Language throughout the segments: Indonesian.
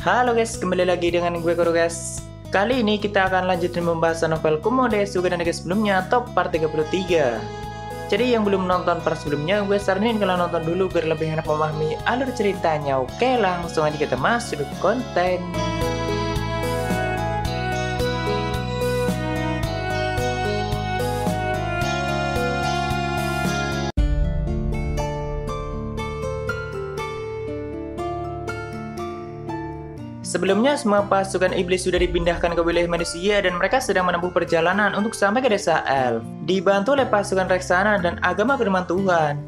Halo guys, kembali lagi dengan gue Koro guys. Kali ini kita akan lanjutin membahas novel Komodo Suga dan sebelumnya top part 33. Jadi yang belum nonton part sebelumnya, gue saranin kalian nonton dulu biar lebih enak memahami alur ceritanya. Oke, langsung aja kita masuk ke konten. Sebelumnya semua pasukan iblis sudah dipindahkan ke wilayah manusia dan mereka sedang menempuh perjalanan untuk sampai ke desa elf, dibantu oleh pasukan Reksana dan agama firman Tuhan.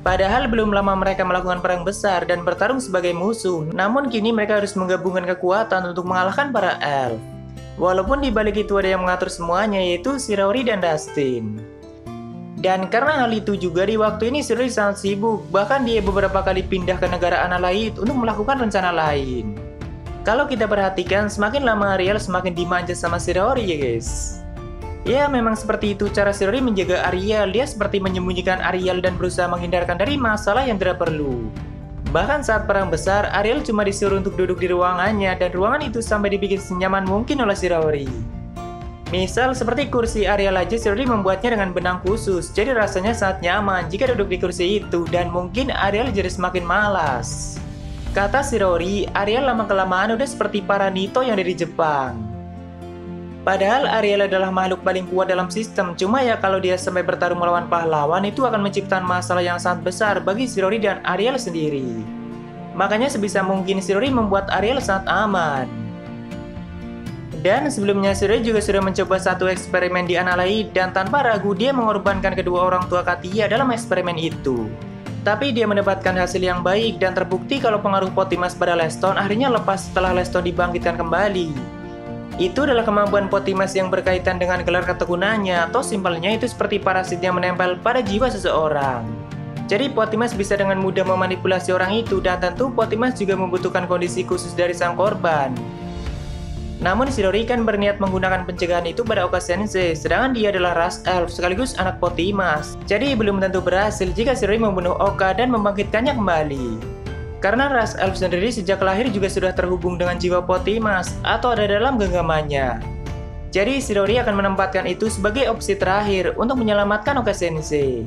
Padahal belum lama mereka melakukan perang besar dan bertarung sebagai musuh, namun kini mereka harus menggabungkan kekuatan untuk mengalahkan para elf. Walaupun di balik itu ada yang mengatur semuanya, yaitu Shiraori dan Dustin. Dan karena hal itu juga di waktu ini Shiraori sangat sibuk, bahkan dia beberapa kali pindah ke negara Analait untuk melakukan rencana lain. Kalau kita perhatikan, semakin lama Ariel semakin dimanja sama Shiraori ya guys. Ya memang seperti itu cara Shiraori menjaga Ariel, dia seperti menyembunyikan Ariel dan berusaha menghindarkan dari masalah yang tidak perlu. Bahkan saat perang besar, Ariel cuma disuruh untuk duduk di ruangannya dan ruangan itu sampai dibikin senyaman mungkin oleh Shiraori. Misal seperti kursi Ariel aja Shiraori membuatnya dengan benang khusus, jadi rasanya sangat nyaman jika duduk di kursi itu dan mungkin Ariel jadi semakin malas. Kata Shiraori, Ariel lama-kelamaan udah seperti para Nito yang dari Jepang. Padahal Ariel adalah makhluk paling kuat dalam sistem, cuma ya kalau dia sampai bertarung melawan pahlawan itu akan menciptakan masalah yang sangat besar bagi Shiraori dan Ariel sendiri. Makanya sebisa mungkin Shiraori membuat Ariel sangat aman. Dan sebelumnya Shiraori juga sudah mencoba satu eksperimen di Analait dan tanpa ragu dia mengorbankan kedua orang tua Katia dalam eksperimen itu. Tapi dia mendapatkan hasil yang baik dan terbukti kalau pengaruh Potimas pada Leston akhirnya lepas setelah Leston dibangkitkan kembali. Itu adalah kemampuan Potimas yang berkaitan dengan gelar ketekunannya, atau simpelnya itu seperti parasit yang menempel pada jiwa seseorang. Jadi Potimas bisa dengan mudah memanipulasi orang itu dan tentu Potimas juga membutuhkan kondisi khusus dari sang korban. Namun Shiraori kan berniat menggunakan pencegahan itu pada Oka Sensei, sedangkan dia adalah ras elf sekaligus anak Potimas. Jadi belum tentu berhasil jika Shiraori membunuh Oka dan membangkitkannya kembali. Karena ras elf sendiri sejak lahir juga sudah terhubung dengan jiwa Potimas atau ada dalam genggamannya. Jadi Shiraori akan menempatkan itu sebagai opsi terakhir untuk menyelamatkan Oka Sensei.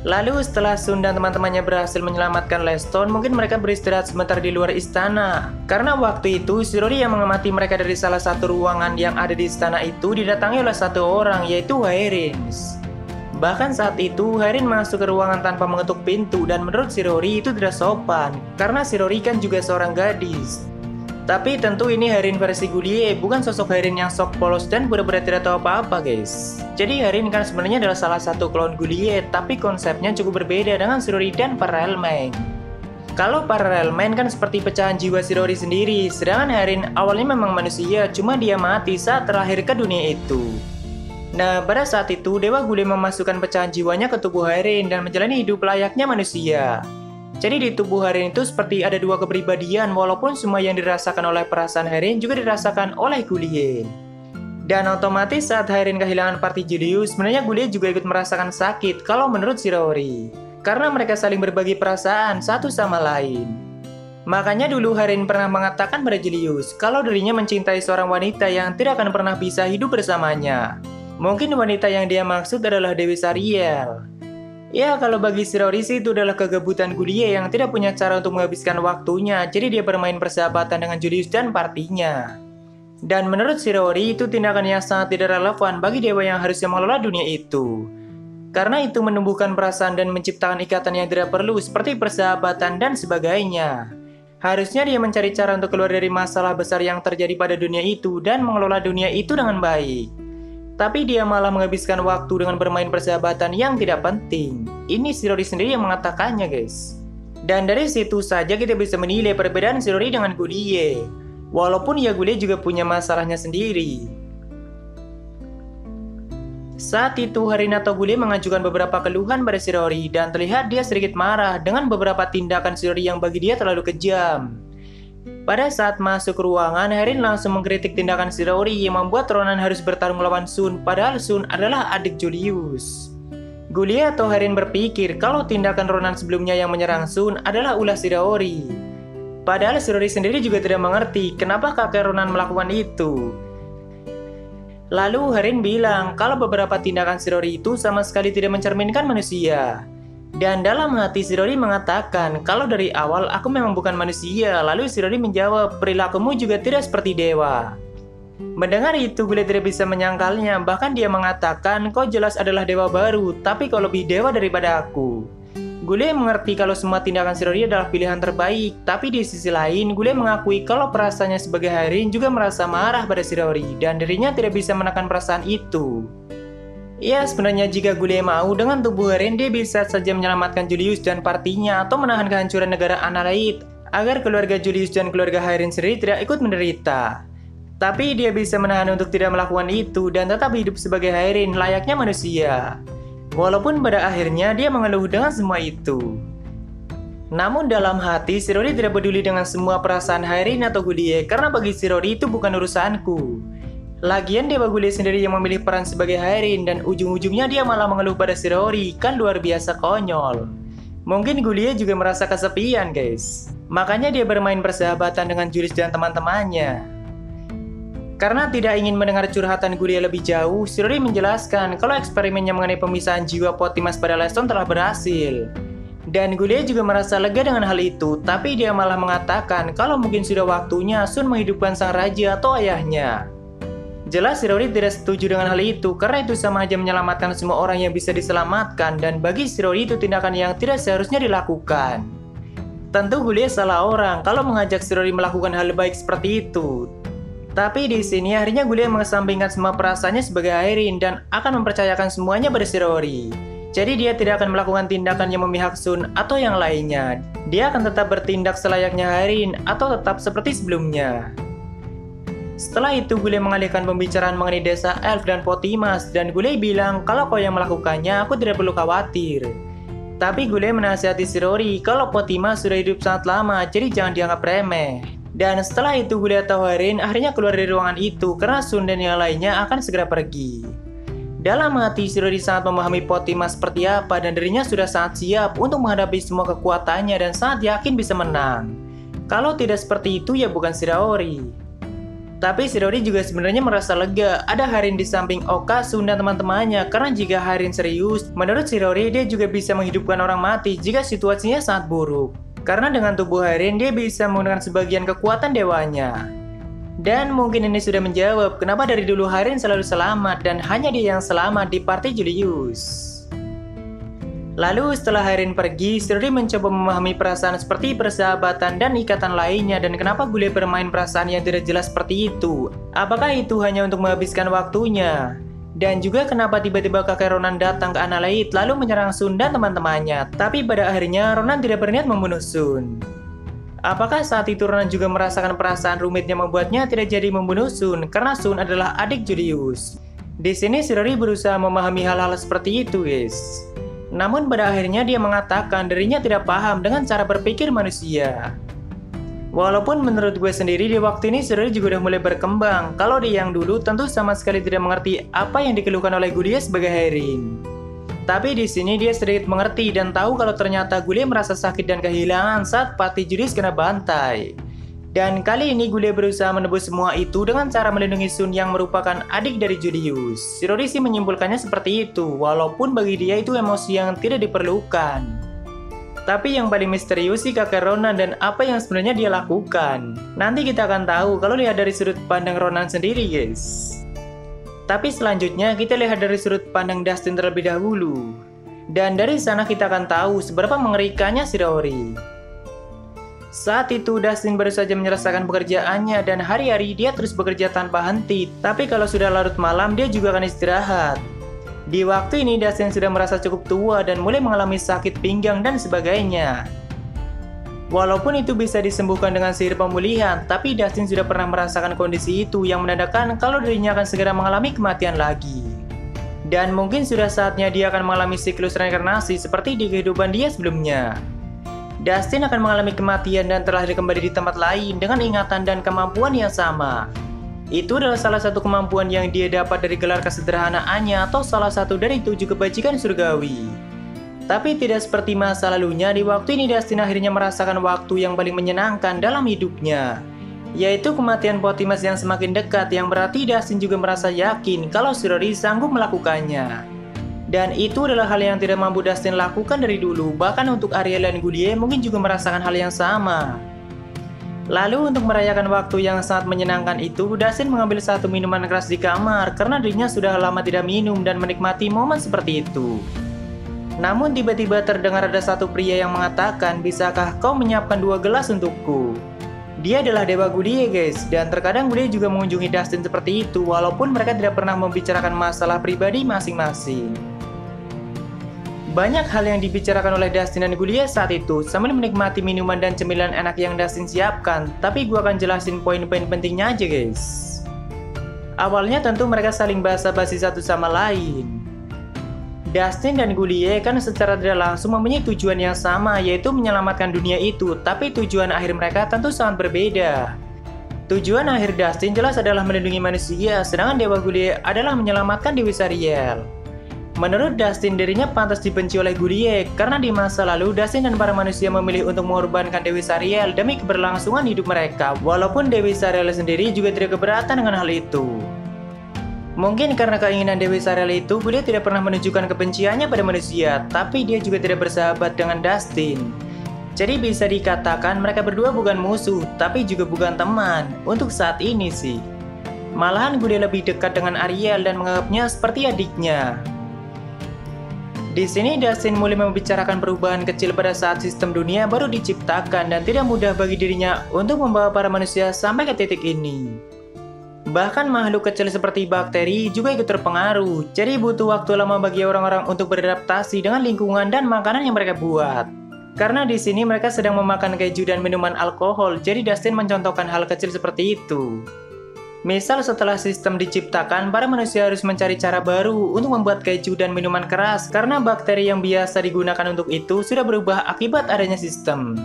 Lalu setelah Sun dan teman-temannya berhasil menyelamatkan Leston, mungkin mereka beristirahat sebentar di luar istana. Karena waktu itu Shiraori yang mengamati mereka dari salah satu ruangan yang ada di istana itu didatangi oleh satu orang, yaitu Heirin. Bahkan saat itu Heirin masuk ke ruangan tanpa mengetuk pintu dan menurut Shiraori itu tidak sopan, karena Shiraori kan juga seorang gadis. Tapi tentu ini Heirin versi Gulie, bukan sosok Heirin yang sok polos dan pura-pura tidak tahu apa-apa guys. Jadi Heirin kan sebenarnya adalah salah satu klon Gulie, tapi konsepnya cukup berbeda dengan Shiraori dan para Realmen. Kalau para Realmen kan seperti pecahan jiwa Shiraori sendiri, sedangkan Heirin awalnya memang manusia, cuma dia mati saat terlahir ke dunia itu. Nah, pada saat itu Dewa Gulie memasukkan pecahan jiwanya ke tubuh Heirin dan menjalani hidup layaknya manusia. Jadi di tubuh Heirin itu seperti ada dua kepribadian, walaupun semua yang dirasakan oleh perasaan Heirin juga dirasakan oleh Gulie. Dan otomatis saat Heirin kehilangan parti Julius, sebenarnya Gulie juga ikut merasakan sakit kalau menurut Shiraori. Karena mereka saling berbagi perasaan satu sama lain. Makanya dulu Heirin pernah mengatakan pada Julius kalau dirinya mencintai seorang wanita yang tidak akan pernah bisa hidup bersamanya. Mungkin wanita yang dia maksud adalah Dewi Sariel. Ya kalau bagi Shiraori sih itu adalah kegabutan Gulie yang tidak punya cara untuk menghabiskan waktunya, jadi dia bermain persahabatan dengan Julius dan partinya. Dan menurut Shiraori itu tindakan yang sangat tidak relevan bagi dewa yang harusnya mengelola dunia itu. Karena itu menumbuhkan perasaan dan menciptakan ikatan yang tidak perlu seperti persahabatan dan sebagainya. Harusnya dia mencari cara untuk keluar dari masalah besar yang terjadi pada dunia itu dan mengelola dunia itu dengan baik. Tapi dia malah menghabiskan waktu dengan bermain persahabatan yang tidak penting. Ini Shiraori sendiri yang mengatakannya guys. Dan dari situ saja kita bisa menilai perbedaan Shiraori dengan Gulie. Walaupun ya Gulie juga punya masalahnya sendiri. Saat itu Heirin atau Gulie mengajukan beberapa keluhan pada Shiraori dan terlihat dia sedikit marah dengan beberapa tindakan Shiraori yang bagi dia terlalu kejam. Pada saat masuk ruangan, Heirin langsung mengkritik tindakan Shiraori yang membuat Ronan harus bertarung melawan Sun, padahal Sun adalah adik Julius. Gulie atau Heirin berpikir kalau tindakan Ronan sebelumnya yang menyerang Sun adalah ulah Shiraori. Padahal Shirori sendiri juga tidak mengerti kenapa kakek Ronan melakukan itu. Lalu Harin bilang kalau beberapa tindakan Shirori itu sama sekali tidak mencerminkan manusia. Dan dalam hati Shirori mengatakan kalau dari awal aku memang bukan manusia. Lalu Shirori menjawab, perilakumu juga tidak seperti dewa. Mendengar itu Gule tidak bisa menyangkalnya. Bahkan dia mengatakan kau jelas adalah dewa baru, tapi kau lebih dewa daripada aku. Gule mengerti kalau semua tindakan Shirori adalah pilihan terbaik, tapi di sisi lain Gule mengakui kalau perasaannya sebagai Harin juga merasa marah pada Shirori dan dirinya tidak bisa menekan perasaan itu. Ya, sebenarnya jika Gule mau, dengan tubuh Harin dia bisa saja menyelamatkan Julius dan partinya atau menahan kehancuran negara Analait agar keluarga Julius dan keluarga Harin sendiri tidak ikut menderita. Tapi dia bisa menahan untuk tidak melakukan itu dan tetap hidup sebagai Harin layaknya manusia. Walaupun pada akhirnya dia mengeluh dengan semua itu. Namun dalam hati Shirori tidak peduli dengan semua perasaan Harin atau Gulie karena bagi Shirori itu bukan urusanku. Lagian Dewa Gulie sendiri yang memilih peran sebagai Harin dan ujung-ujungnya dia malah mengeluh pada Shirori, kan luar biasa konyol. Mungkin Gulie juga merasa kesepian guys. Makanya dia bermain persahabatan dengan Julius dan teman-temannya. Karena tidak ingin mendengar curhatan Gulie lebih jauh, Shirori menjelaskan kalau eksperimennya mengenai pemisahan jiwa Pothimas pada Leston telah berhasil. Dan Gulie juga merasa lega dengan hal itu, tapi dia malah mengatakan kalau mungkin sudah waktunya Sun menghidupkan sang raja atau ayahnya. Jelas Shirori tidak setuju dengan hal itu, karena itu sama aja menyelamatkan semua orang yang bisa diselamatkan, dan bagi Shirori itu tindakan yang tidak seharusnya dilakukan. Tentu Gulie salah orang kalau mengajak Shirori melakukan hal baik seperti itu. Tapi di sini akhirnya Gulie mengesampingkan semua perasaannya sebagai Harin dan akan mempercayakan semuanya pada Shirori. Jadi dia tidak akan melakukan tindakan yang memihak Sun atau yang lainnya. Dia akan tetap bertindak selayaknya Harin atau tetap seperti sebelumnya. Setelah itu Gulie mengalihkan pembicaraan mengenai desa Elf dan Pothimas dan Gulie bilang kalau kau yang melakukannya aku tidak perlu khawatir. Tapi Gulie menasihati Shirori kalau Pothimas sudah hidup sangat lama jadi jangan dianggap remeh. Dan setelah itu Gulie atau Harin akhirnya keluar dari ruangan itu karena Sun dan yang lainnya akan segera pergi. Dalam hati Shirori sangat memahami Pothimas seperti apa dan dirinya sudah sangat siap untuk menghadapi semua kekuatannya dan sangat yakin bisa menang. Kalau tidak seperti itu ya bukan Shirori. Tapi Shirori juga sebenarnya merasa lega ada Harin di samping Oka, Sun dan teman-temannya karena jika Harin serius, menurut Shirori dia juga bisa menghidupkan orang mati jika situasinya sangat buruk. Karena dengan tubuh Harin dia bisa menggunakan sebagian kekuatan dewanya. Dan mungkin ini sudah menjawab kenapa dari dulu Harin selalu selamat dan hanya dia yang selamat di party Julius. Lalu setelah Harin pergi, Shirori mencoba memahami perasaan seperti persahabatan dan ikatan lainnya dan kenapa Gulie bermain perasaan yang tidak jelas seperti itu. Apakah itu hanya untuk menghabiskan waktunya? Dan juga kenapa tiba-tiba kakek Ronan datang ke Analait lalu menyerang Sun dan teman-temannya. Tapi pada akhirnya Ronan tidak berniat membunuh Sun. Apakah saat itu Ronan juga merasakan perasaan rumit yang membuatnya tidak jadi membunuh Sun karena Sun adalah adik Julius? Di sini Shirori berusaha memahami hal-hal seperti itu guys. Namun pada akhirnya dia mengatakan dirinya tidak paham dengan cara berpikir manusia. Walaupun menurut gue sendiri di waktu ini Shirori juga udah mulai berkembang. Kalau di yang dulu tentu sama sekali tidak mengerti apa yang dikeluhkan oleh Gulie sebagai Harin. Tapi di sini dia sedikit mengerti dan tahu kalau ternyata Gulie merasa sakit dan kehilangan saat party Julius kena bantai. Dan kali ini Gulie berusaha menebus semua itu dengan cara melindungi Sun yang merupakan adik dari Julius. Shirori sih menyimpulkannya seperti itu, walaupun bagi dia itu emosi yang tidak diperlukan. Tapi yang paling misterius sih kakek Ronan dan apa yang sebenarnya dia lakukan. Nanti kita akan tahu kalau lihat dari sudut pandang Ronan sendiri guys. Tapi selanjutnya kita lihat dari sudut pandang Dustin terlebih dahulu. Dan dari sana kita akan tahu seberapa mengerikannya Shirori. Saat itu Dustin baru saja menyelesaikan pekerjaannya dan hari-hari dia terus bekerja tanpa henti. Tapi kalau sudah larut malam dia juga akan istirahat. Di waktu ini Dustin sudah merasa cukup tua dan mulai mengalami sakit pinggang dan sebagainya. Walaupun itu bisa disembuhkan dengan sihir pemulihan, tapi Dustin sudah pernah merasakan kondisi itu yang menandakan kalau dirinya akan segera mengalami kematian lagi. Dan mungkin sudah saatnya dia akan mengalami siklus reinkarnasi seperti di kehidupan dia sebelumnya. Dustin akan mengalami kematian dan terlahir kembali di tempat lain dengan ingatan dan kemampuan yang sama. Itu adalah salah satu kemampuan yang dia dapat dari gelar kesederhanaannya atau salah satu dari 7 kebajikan surgawi. Tapi tidak seperti masa lalunya, di waktu ini Dustin akhirnya merasakan waktu yang paling menyenangkan dalam hidupnya, yaitu kematian Pothimas yang semakin dekat, yang berarti Dustin juga merasa yakin kalau si Rory sanggup melakukannya. Dan itu adalah hal yang tidak mampu Dustin lakukan dari dulu, bahkan untuk Ariel dan Gullier mungkin juga merasakan hal yang sama. Lalu untuk merayakan waktu yang sangat menyenangkan itu, Dustin mengambil satu minuman keras di kamar karena dirinya sudah lama tidak minum dan menikmati momen seperti itu. Namun tiba-tiba terdengar ada satu pria yang mengatakan, "Bisakah kau menyiapkan 2 gelas untukku?" Dia adalah Dewa Gullier guys, dan terkadang Gullier juga mengunjungi Dustin seperti itu walaupun mereka tidak pernah membicarakan masalah pribadi masing-masing. Banyak hal yang dibicarakan oleh Dustin dan Gullier saat itu sambil menikmati minuman dan cemilan enak yang Dustin siapkan, tapi gua akan jelasin poin-poin pentingnya aja guys. Awalnya tentu mereka saling basa-basi satu sama lain. Dustin dan Gullier kan secara tidak langsung mempunyai tujuan yang sama, yaitu menyelamatkan dunia itu, tapi tujuan akhir mereka tentu sangat berbeda. Tujuan akhir Dustin jelas adalah melindungi manusia, sedangkan Dewa Gullier adalah menyelamatkan Dewi Zariel. Menurut Dustin, dirinya pantas dibenci oleh Gullier karena di masa lalu Dustin dan para manusia memilih untuk mengorbankan Dewi Zariel demi keberlangsungan hidup mereka, walaupun Dewi Zariel sendiri juga tidak keberatan dengan hal itu. Mungkin karena keinginan Dewi Zariel itu, Gullier tidak pernah menunjukkan kebenciannya pada manusia, tapi dia juga tidak bersahabat dengan Dustin. Jadi bisa dikatakan mereka berdua bukan musuh, tapi juga bukan teman, untuk saat ini sih. Malahan Gullier lebih dekat dengan Ariel dan menganggapnya seperti adiknya. Di sini Dustin mulai membicarakan perubahan kecil pada saat sistem dunia baru diciptakan dan tidak mudah bagi dirinya untuk membawa para manusia sampai ke titik ini. Bahkan makhluk kecil seperti bakteri juga ikut terpengaruh, jadi butuh waktu lama bagi orang-orang untuk beradaptasi dengan lingkungan dan makanan yang mereka buat. Karena di sini mereka sedang memakan keju dan minuman alkohol, jadi Dustin mencontohkan hal kecil seperti itu. Misal setelah sistem diciptakan, para manusia harus mencari cara baru untuk membuat keju dan minuman keras, karena bakteri yang biasa digunakan untuk itu sudah berubah akibat adanya sistem.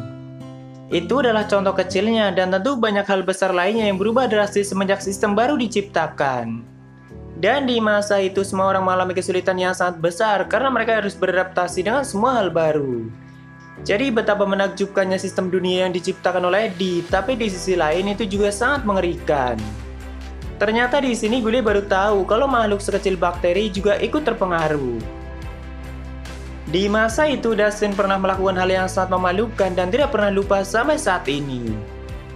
Itu adalah contoh kecilnya, dan tentu banyak hal besar lainnya yang berubah drastis semenjak sistem baru diciptakan. Dan di masa itu semua orang mengalami kesulitan yang sangat besar karena mereka harus beradaptasi dengan semua hal baru. Jadi betapa menakjubkannya sistem dunia yang diciptakan oleh Eddie, tapi di sisi lain itu juga sangat mengerikan. Ternyata di sini Gullier baru tahu kalau makhluk sekecil bakteri juga ikut terpengaruh. Di masa itu, Dustin pernah melakukan hal yang sangat memalukan dan tidak pernah lupa sampai saat ini.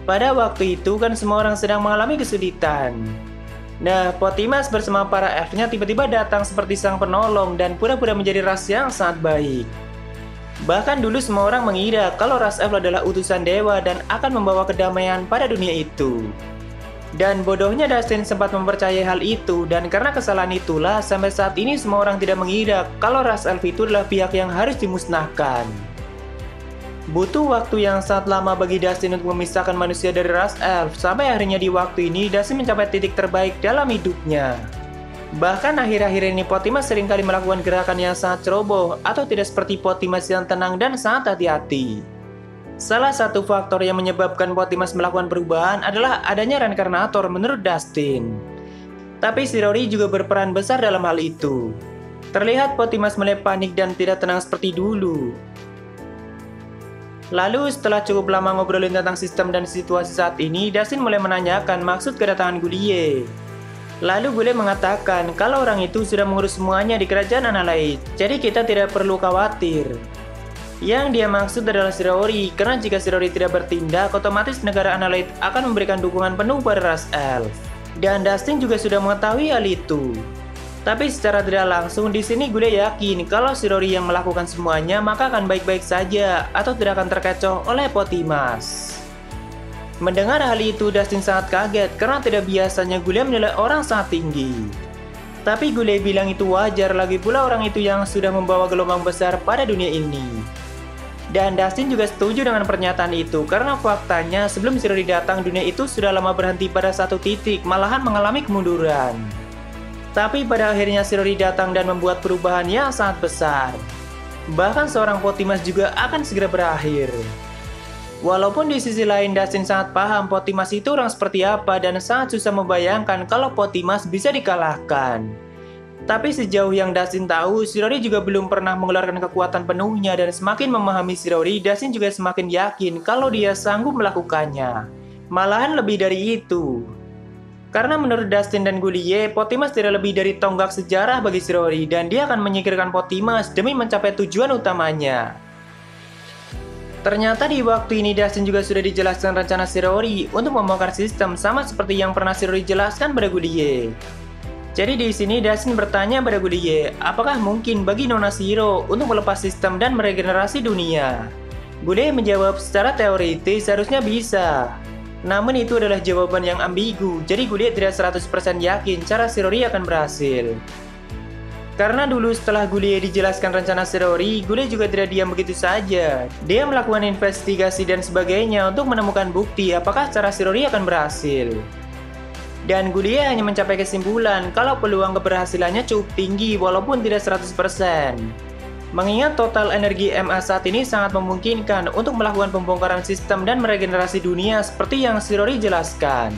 Pada waktu itu kan semua orang sedang mengalami kesulitan. Nah, Pothimas bersama para elfnya tiba-tiba datang seperti sang penolong dan pura-pura menjadi ras yang sangat baik. Bahkan dulu semua orang mengira kalau ras elf adalah utusan dewa dan akan membawa kedamaian pada dunia itu. Dan bodohnya Dustin sempat mempercayai hal itu, dan karena kesalahan itulah sampai saat ini semua orang tidak mengira kalau ras elf itu adalah pihak yang harus dimusnahkan. Butuh waktu yang sangat lama bagi Dustin untuk memisahkan manusia dari ras elf, sampai akhirnya di waktu ini Dustin mencapai titik terbaik dalam hidupnya. Bahkan akhir-akhir ini Pothimas seringkali melakukan gerakan yang sangat ceroboh atau tidak seperti Pothimas yang tenang dan sangat hati-hati. Salah satu faktor yang menyebabkan Pothimas melakukan perubahan adalah adanya reinkarnator menurut Dustin. Tapi si Rory juga berperan besar dalam hal itu. Terlihat Pothimas mulai panik dan tidak tenang seperti dulu. Lalu setelah cukup lama ngobrolin tentang sistem dan situasi saat ini, Dustin mulai menanyakan maksud kedatangan Gullier. Lalu Gullier mengatakan kalau orang itu sudah mengurus semuanya di kerajaan Annaleith, jadi kita tidak perlu khawatir. Yang dia maksud adalah si Rory, karena jika si Rory tidak bertindak, otomatis negara Annaleith akan memberikan dukungan penuh pada ras elf. Dan Dustin juga sudah mengetahui hal itu. Tapi secara tidak langsung di sini Gullier yakin kalau si Rory yang melakukan semuanya maka akan baik-baik saja atau tidak akan terkecoh oleh Pothimas. Mendengar hal itu Dustin sangat kaget karena tidak biasanya Gullier menilai orang sangat tinggi. Tapi Gullier bilang itu wajar, lagi pula orang itu yang sudah membawa gelombang besar pada dunia ini. Dan Dustin juga setuju dengan pernyataan itu karena faktanya sebelum si Rory datang dunia itu sudah lama berhenti pada satu titik, malahan mengalami kemunduran. Tapi pada akhirnya si Rory datang dan membuat perubahan yang sangat besar. Bahkan seorang Pothimas juga akan segera berakhir. Walaupun di sisi lain Dustin sangat paham Pothimas itu orang seperti apa dan sangat susah membayangkan kalau Pothimas bisa dikalahkan. Tapi sejauh yang Dustin tahu, Shirori juga belum pernah mengeluarkan kekuatan penuhnya dan semakin memahami Shirori, Dustin juga semakin yakin kalau dia sanggup melakukannya. Malahan lebih dari itu. Karena menurut Dustin dan Gulie, Potimas tidak lebih dari tonggak sejarah bagi Shirori dan dia akan menyingkirkan Potimas demi mencapai tujuan utamanya. Ternyata di waktu ini Dustin juga sudah dijelaskan rencana Shirori untuk membongkar sistem sama seperti yang pernah Shirori jelaskan pada Gulie. Jadi di sini Dustin bertanya pada Gulie, apakah mungkin bagi Nona Shiro untuk melepas sistem dan meregenerasi dunia? Gulie menjawab secara teoritis seharusnya bisa. Namun itu adalah jawaban yang ambigu, jadi Gulie tidak 100% yakin cara Shirori akan berhasil. Karena dulu setelah Gulie dijelaskan rencana Shirori, Gulie juga tidak diam begitu saja. Dia melakukan investigasi dan sebagainya untuk menemukan bukti apakah cara Shirori akan berhasil. Dan Gulie hanya mencapai kesimpulan kalau peluang keberhasilannya cukup tinggi walaupun tidak 100%. Mengingat total energi MA saat ini sangat memungkinkan untuk melakukan pembongkaran sistem dan meregenerasi dunia seperti yang Shirori jelaskan.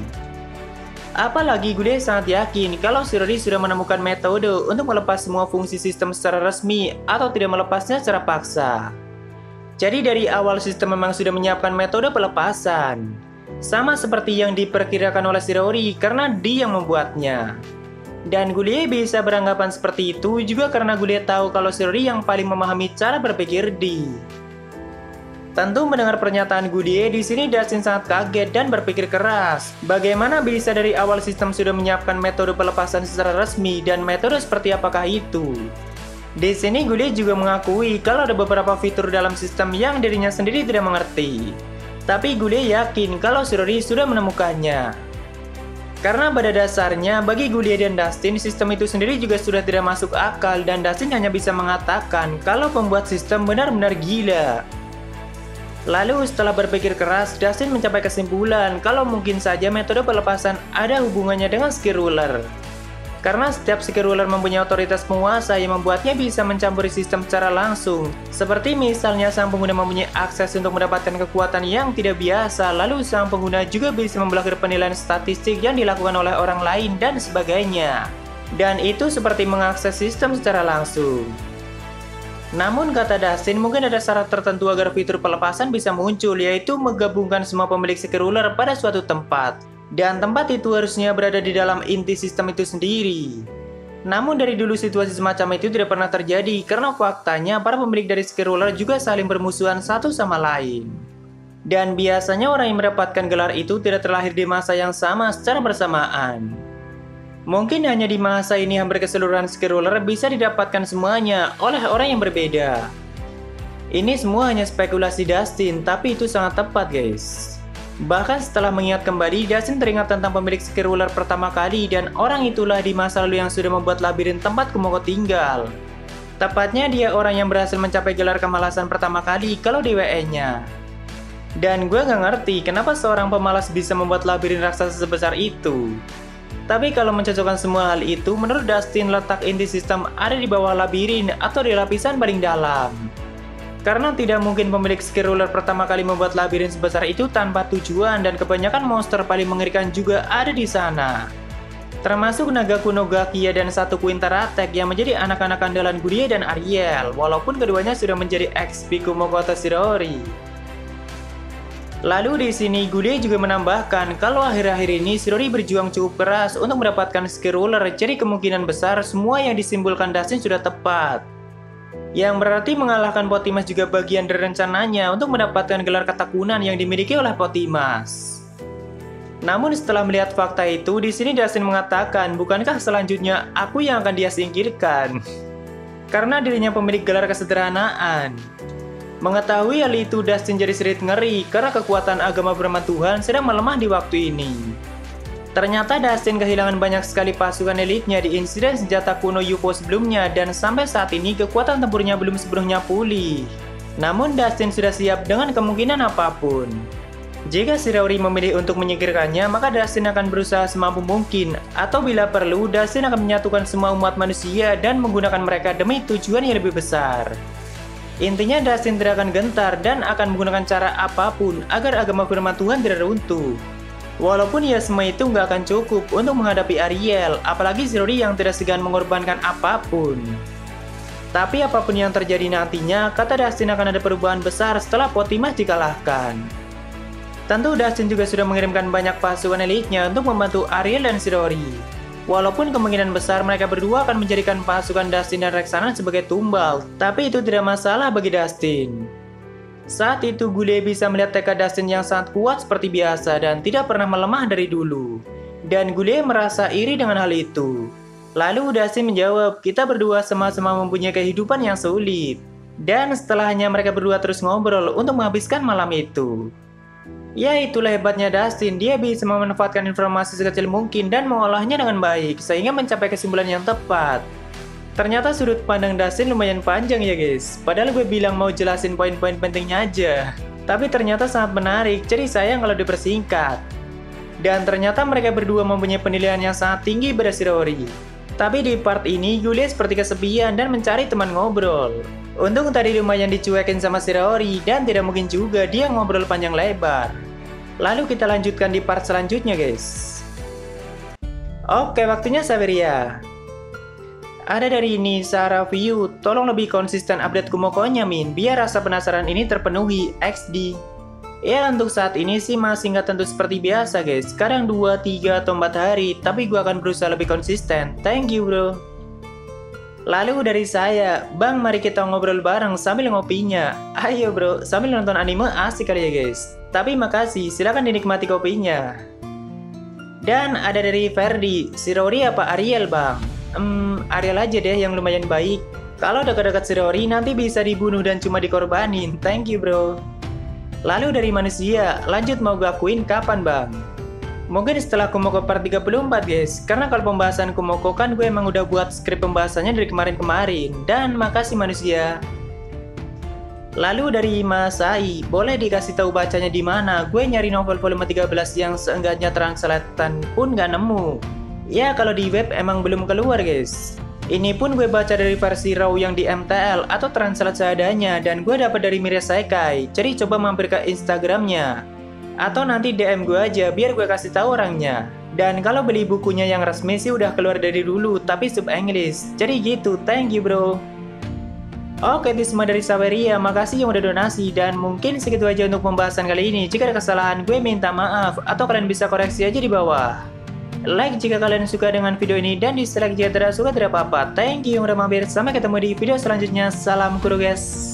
Apalagi Gulie sangat yakin kalau Shirori sudah menemukan metode untuk melepas semua fungsi sistem secara resmi atau tidak melepasnya secara paksa. Jadi dari awal sistem memang sudah menyiapkan metode pelepasan. Sama seperti yang diperkirakan oleh Shirori karena dia yang membuatnya. Dan Gulie bisa beranggapan seperti itu juga karena Gulie tahu kalau Shirori yang paling memahami cara berpikir Di. Tentu mendengar pernyataan Gulie di sini Dustin sangat kaget dan berpikir keras. Bagaimana bisa dari awal sistem sudah menyiapkan metode pelepasan secara resmi dan metode seperti apakah itu? Di sini Gulie juga mengakui kalau ada beberapa fitur dalam sistem yang dirinya sendiri tidak mengerti. Tapi Gulie yakin kalau Shirori sudah menemukannya. Karena pada dasarnya, bagi Gulie dan Dustin, sistem itu sendiri juga sudah tidak masuk akal dan Dustin hanya bisa mengatakan kalau pembuat sistem benar-benar gila. Lalu setelah berpikir keras, Dustin mencapai kesimpulan kalau mungkin saja metode pelepasan ada hubungannya dengan skill ruler. Karena setiap skill ruler mempunyai otoritas penguasa yang membuatnya bisa mencampuri sistem secara langsung. Seperti misalnya sang pengguna mempunyai akses untuk mendapatkan kekuatan yang tidak biasa, lalu sang pengguna juga bisa memblokir penilaian statistik yang dilakukan oleh orang lain dan sebagainya. Dan itu seperti mengakses sistem secara langsung. Namun kata Dustin, mungkin ada syarat tertentu agar fitur pelepasan bisa muncul, yaitu menggabungkan semua pemilik skill ruler pada suatu tempat. Dan tempat itu harusnya berada di dalam inti sistem itu sendiri. Namun dari dulu situasi semacam itu tidak pernah terjadi karena faktanya para pemilik dari skill ruler juga saling bermusuhan satu sama lain. Dan biasanya orang yang mendapatkan gelar itu tidak terlahir di masa yang sama secara bersamaan. Mungkin hanya di masa ini hampir keseluruhan skill ruler bisa didapatkan semuanya oleh orang yang berbeda. Ini semua hanya spekulasi Dustin, tapi itu sangat tepat guys. Bahkan setelah mengingat kembali, Dustin teringat tentang pemilik skill ruler pertama kali dan orang itulah di masa lalu yang sudah membuat labirin tempat Kumoko tinggal. Tepatnya dia orang yang berhasil mencapai gelar kemalasan pertama kali kalau di WE-nya. Dan gue gak ngerti kenapa seorang pemalas bisa membuat labirin raksasa sebesar itu. Tapi kalau mencocokkan semua hal itu, menurut Dustin letak inti sistem ada di bawah labirin atau di lapisan paling dalam. Karena tidak mungkin pemilik skill ruler pertama kali membuat labirin sebesar itu tanpa tujuan dan kebanyakan monster paling mengerikan juga ada di sana. Termasuk naga kuno Gakia dan satu Quintaratek yang menjadi anak-anak andalan Gulie dan Ariel, walaupun keduanya sudah menjadi ex-Biku Mogota Shirori. Lalu di sini Gulie juga menambahkan kalau akhir-akhir ini Shirori berjuang cukup keras untuk mendapatkan skill ruler, jadi kemungkinan besar semua yang disimpulkan Dustin sudah tepat. Yang berarti mengalahkan Potimas juga bagian dari rencananya untuk mendapatkan gelar ketakunan yang dimiliki oleh Potimas. Namun setelah melihat fakta itu, di sini Dustin mengatakan, bukankah selanjutnya aku yang akan dia singkirkan? Karena dirinya pemilik gelar kesederhanaan. Mengetahui hal itu, Dustin jadi sedikit ngeri karena kekuatan agama Firman Tuhan sedang melemah di waktu ini. Ternyata Dustin kehilangan banyak sekali pasukan elitnya di insiden senjata kuno UFO sebelumnya dan sampai saat ini kekuatan tempurnya belum sepenuhnya pulih. Namun Dustin sudah siap dengan kemungkinan apapun. Jika Shirori memilih untuk menyingkirkannya, maka Dustin akan berusaha semampu mungkin, atau bila perlu, Dustin akan menyatukan semua umat manusia dan menggunakan mereka demi tujuan yang lebih besar. Intinya Dustin tidak akan gentar dan akan menggunakan cara apapun agar agama Firman Tuhan tidak runtuh. Walaupun ya semua itu nggak akan cukup untuk menghadapi Ariel, apalagi Shirori yang tidak segan mengorbankan apapun. Tapi apapun yang terjadi nantinya, kata Dustin akan ada perubahan besar setelah Potimas dikalahkan. Tentu Dustin juga sudah mengirimkan banyak pasukan elitnya untuk membantu Ariel dan Shirori. Walaupun kemungkinan besar mereka berdua akan menjadikan pasukan Dustin dan Rexana sebagai tumbal, tapi itu tidak masalah bagi Dustin. Saat itu Gule bisa melihat tekad Dustin yang sangat kuat seperti biasa dan tidak pernah melemah dari dulu. Dan Gule merasa iri dengan hal itu. Lalu Dustin menjawab, kita berdua sama-sama mempunyai kehidupan yang sulit. Dan setelahnya mereka berdua terus ngobrol untuk menghabiskan malam itu. Ya itulah hebatnya Dustin, dia bisa memanfaatkan informasi sekecil mungkin dan mengolahnya dengan baik sehingga mencapai kesimpulan yang tepat. Ternyata sudut pandang Dustin lumayan panjang ya guys, padahal gue bilang mau jelasin poin-poin pentingnya aja. Tapi ternyata sangat menarik, jadi sayang kalau dipersingkat. Dan ternyata mereka berdua mempunyai penilaian yang sangat tinggi pada Shirori. Tapi di part ini, Yulia seperti kesepian dan mencari teman ngobrol. Untung tadi lumayan dicuekin sama Shirori, dan tidak mungkin juga dia ngobrol panjang lebar. Lalu kita lanjutkan di part selanjutnya guys. Oke, waktunya Saveria. Ada dari ini, Sarah View, tolong lebih konsisten update Kumoko-nya Min, biar rasa penasaran ini terpenuhi, XD. Ya untuk saat ini sih masih nggak tentu seperti biasa guys, kadang 2, 3, atau 4 hari, tapi gue akan berusaha lebih konsisten, thank you bro. Lalu dari saya, Bang mari kita ngobrol bareng sambil ngopinya. Ayo bro, sambil nonton anime asik kali ya guys. Tapi makasih, silakan dinikmati kopinya. Dan ada dari Ferdi, Shirori apa Ariel bang? Ariel aja deh yang lumayan baik. Kalau dekat-dekat Shirori nanti bisa dibunuh dan cuma dikorbanin. Thank you bro. Lalu dari manusia, lanjut mau gakuin kapan bang? Mungkin setelah Kumoko part 34 guys. Karena kalau pembahasan Kumoko kan gue emang udah buat skrip pembahasannya dari kemarin-kemarin. Dan makasih manusia. Lalu dari Masai, boleh dikasih tahu bacanya di mana? Gue nyari novel volume 13 yang seenggaknya translatean pun gak nemu. Ya kalau di web emang belum keluar guys. Ini pun gue baca dari versi raw yang di MTL atau translate seadanya dan gue dapat dari Miria Sekai. Jadi coba mampir ke Instagramnya. Atau nanti DM gue aja biar gue kasih tahu orangnya. Dan kalau beli bukunya yang resmi sih udah keluar dari dulu tapi sub English. Jadi gitu, thank you bro. Oke, itu semua dari Saveria, makasih yang udah donasi dan mungkin segitu aja untuk pembahasan kali ini. Jika ada kesalahan gue minta maaf atau kalian bisa koreksi aja di bawah. Like jika kalian suka dengan video ini dan dislike jika tidak suka tidak apa-apa. Thank you yang udah mampir. Sampai ketemu di video selanjutnya. Salam kuru guys.